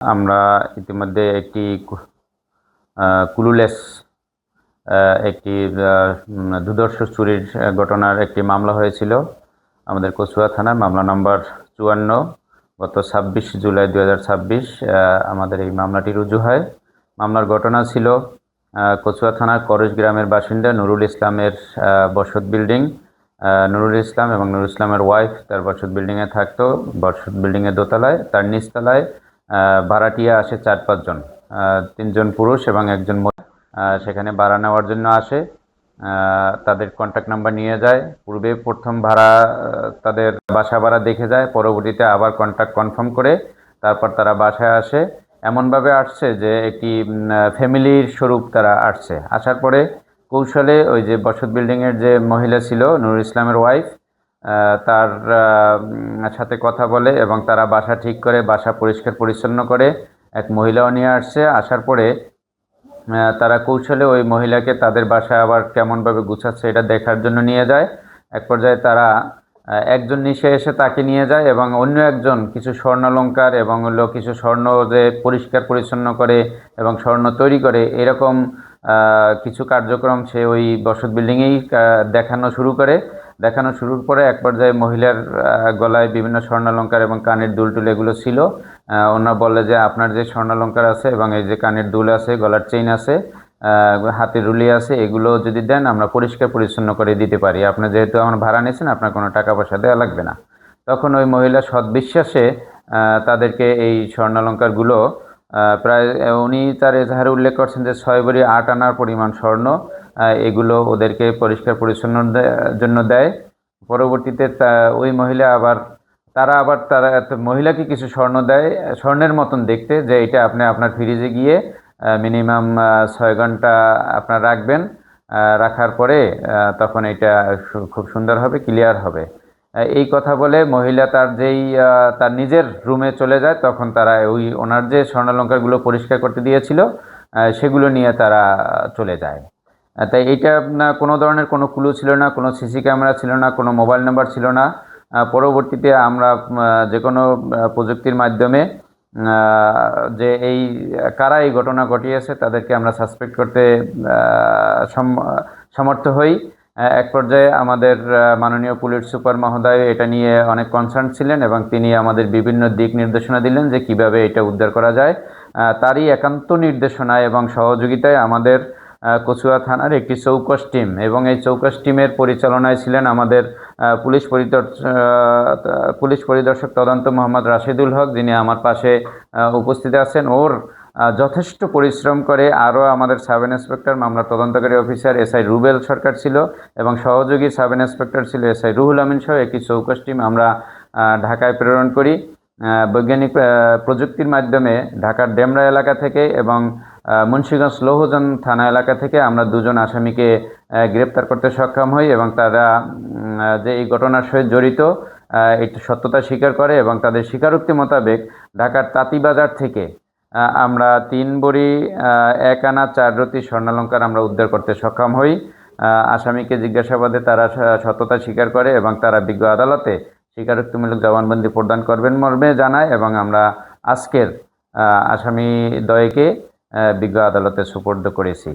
আমরা ইতিমধ্যে একটি ক্লুলেস একটি দুর্ধর্ষ চুরির ঘটনার একটি মামলা হয়েছিল আমাদের কচুয়া থানার মামলা নম্বর 54 গত 26 জুলাই 2026 আমাদের এই মামলাটি রুজু হয়। মামলার ঘটনা ছিল কচুয়া থানার করজ গ্রামের বাসিন্দা নুরুল ইসলামের বসত বিল্ডিং। নুরুল ইসলাম এবং নুরুল ইসলামের ওয়াইফ তার বসত বিল্ডিংয়ে থাকতো। বসত বিল্ডিংয়ের দোতলায়, তার নিচতলায় ভাড়াটিয়া আসে 4-5 জন, 3 জন পুরুষ এবং একজন মহিলা সেখানে ভাড়া নেওয়ার জন্য আসে। তাদের কন্ট্যাক্ট নাম্বার নিয়ে যায়। পূর্বে প্রথম ভাড়া তাদের বাসা ভাড়া দেখে যায়, পরবর্তীতে আবার কন্ট্যাক্ট কনফার্ম করে তারপর তারা বাসায় আসে। এমনভাবে আসছে যে একটি ফ্যামিলির স্বরূপ তারা আসছে। আসার পরে কৌশলে ওই যে বসত বিল্ডিংয়ের যে মহিলা ছিল নুরুল ইসলামের ওয়াইফ, তার সাথে কথা বলে এবং তারা বাসা ঠিক করে, বাসা পরিষ্কার পরিচ্ছন্ন করে এক মহিলাও নিয়ে আসছে। আসার পরে তারা কৌশলে ওই মহিলাকে তাদের বাসায় আবার কেমনভাবে গুছাচ্ছে এটা দেখার জন্য নিয়ে যায়। এক পর্যায়ে তারা একজন নিচে এসে তাকে নিয়ে যায় এবং অন্য একজন কিছু স্বর্ণালঙ্কার এবং কিছু স্বর্ণ যে পরিষ্কার পরিচ্ছন্ন করে এবং স্বর্ণ তৈরি করে, এরকম কিছু কার্যক্রম সে ওই বসত বিল্ডিংয়েই দেখানো শুরুর পরে এক পর্যায়ে মহিলার গলায় বিভিন্ন স্বর্ণালঙ্কার এবং কানের দুল এগুলো ছিল। ওনারা বলে যে আপনার যে স্বর্ণালঙ্কার আছে এবং এই যে কানের দুল আছে, গলার চেইন আছে, হাতের রুলি আছে, এগুলো যদি দেন আমরা পরিষ্কার পরিচ্ছন্ন করে দিতে পারি। আপনি যেহেতু আমার ভাড়া নিয়েছেন, আপনার কোনো টাকা পয়সা দেওয়া লাগবে না। তখন ওই মহিলা সৎবিশ্বাসে তাদেরকে এই স্বর্ণালঙ্কারগুলো প্রায়, উনি তার এজাহারে উল্লেখ করছেন যে 6 ভরি 8 আনার পরিমাণ স্বর্ণ এগুলো ওদেরকে পরিষ্কার পরিচ্ছন্ন জন্য দেয়। পরবর্তীতে ওই মহিলা তারা মহিলাকে কিছু স্বর্ণ দেয়, স্বর্ণের মতন দেখতে, যে এটা আপনি আপনার ফ্রিজে গিয়ে মিনিমাম 6 ঘন্টা আপনার রাখবেন। রাখার পরে তখন এটা খুব সুন্দর হবে, ক্লিয়ার হবে। এই কথা বলে মহিলা তার নিজের রুমে চলে যায়। তখন তারা ওনার যে স্বর্ণালঙ্কারগুলো পরিষ্কার করতে দিয়েছিল সেগুলো নিয়ে তারা চলে যায়। তাই এইটা কোনো ধরনের কোনো ক্লু ছিল না, কোনো সিসি ক্যামেরা ছিল না, কোনো মোবাইল নাম্বার ছিল না। পরবর্তীতে আমরা যে কোনো প্রযুক্তির মাধ্যমে যে কারা এই ঘটনা ঘটিয়েছে তাদেরকে আমরা সাসপেক্ট করতে সমর্থ হই। এক পর্যায়ে আমাদের মাননীয় পুলিশ সুপার মহোদয় এটা নিয়ে অনেক কনসার্ন ছিলেন এবং তিনি আমাদের বিভিন্ন দিক নির্দেশনা দিলেন যে কিভাবে এটা উদ্ধার করা যায়। তারই একান্ত নির্দেশনায় এবং সহযোগিতায় আমাদের কচুয়া থানার একটি চৌকস টিম, এবং এই চৌকস টিমের পরিচালনায় ছিলেন আমাদের পুলিশ পরিদর্শক তদন্ত মোহাম্মদ রাশেদুল হক, যিনি আমার পাশে উপস্থিত আছেন। ওর যথেষ্ট পরিশ্রম করে আরও আমাদের সাব ইন্সপেক্টর মামলার তদন্তকারী অফিসার SI রুবেল সরকার ছিল এবং সহযোগী সাব ইন্সপেক্টর ছিল SI রুহুল আমিন সহ একটি চৌকস টিম আমরা ঢাকায় প্রেরণ করি। বৈজ্ঞানিক প্রযুক্তির মাধ্যমে ঢাকার ডেমরা এলাকা থেকে এবং মুন্সিগঞ্জ লৌহজন থানা এলাকা থেকে আমরা 2 জন আসামিকে গ্রেপ্তার করতে সক্ষম হই এবং তারা যে এই ঘটনার সহিত জড়িত এটা সত্যতা স্বীকার করে এবং তাদের স্বীকারোক্তি মোতাবেক ঢাকার তাঁতিবাজার থেকে আমরা 3 ভরি 1 আনা 4 রতি স্বর্ণালঙ্কার আমরা উদ্ধার করতে সক্ষম হই। আসামিকে জিজ্ঞাসাবাদে তারা সত্যতা স্বীকার করে এবং তারা বিজ্ঞ আদালতে স্বীকারোক্তিমূলক জবানবন্দি প্রদান করবেন মর্মে জানায় এবং আমরা আজকের আসামি দ্বয়কে বিজ্ঞ আদালতে সুপর্দ করেছি।